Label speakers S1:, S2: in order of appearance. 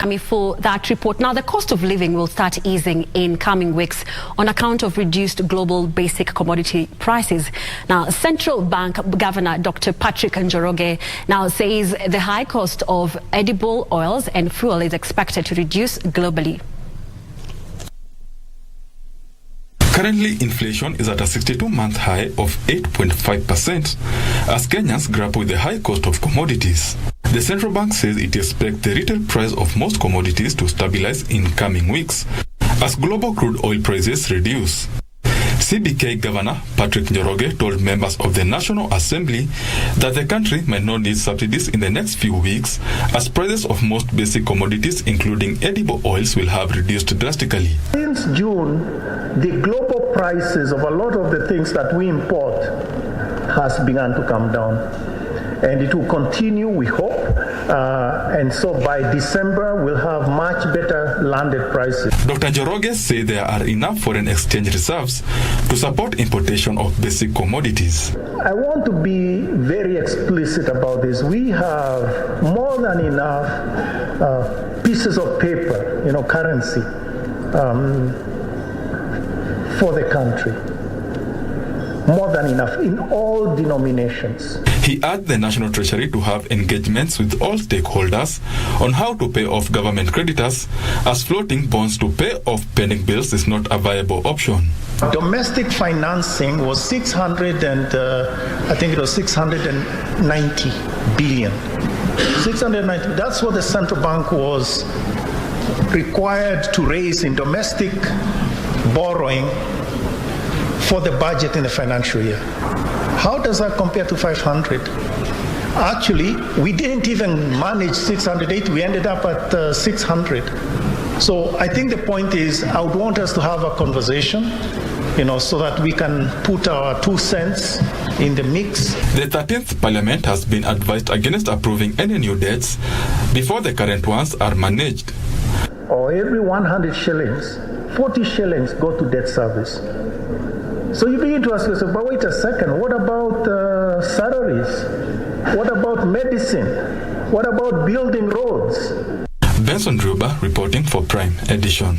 S1: For that report. Now, the cost of living will start easing in coming weeks on account of reduced global basic commodity prices. Now, Central Bank Governor Dr. Patrick Njoroge now says the high cost of edible oils and fuel is expected to reduce globally.
S2: Currently, inflation is at a 62-month high of 8.5% as Kenyans grapple with the high cost of commodities. The central bank says it expects the retail price of most commodities to stabilize in coming weeks as global crude oil prices reduce. CBK Governor Patrick Njoroge told members of the National Assembly that the country might not need subsidies in the next few weeks as prices of most basic commodities, including edible oils, will have reduced drastically.
S3: Since June, the global prices of a lot of the things that we import has begun to come down. And it will continue, we hope. And so by December, we'll have much better landed prices.
S2: Dr. Njoroge said there are enough foreign exchange reserves to support importation of basic commodities.
S3: I want to be very explicit about this. We have more than enough pieces of paper, currency, for the country. More than enough in all denominations.
S2: He urged the National Treasury to have engagements with all stakeholders on how to pay off government creditors, as floating bonds to pay off pending bills is not a viable option.
S3: Domestic financing was 690 billion. 690. That's what the central bank was required to raise in domestic borrowing for the budget in the financial year. How does that compare to 500? Actually, we didn't even manage 680. We ended up at 600. So I think the point is, I would want us to have a conversation, so that we can put our 2 cents in the mix.
S2: The 13th Parliament has been advised against approving any new debts before the current ones are managed.
S3: Or every 100 shillings, 40 shillings go to debt service. So you begin to ask yourself, but wait a second, what about salaries? What about medicine? What about building roads?
S2: Benson Druba reporting for Prime Edition.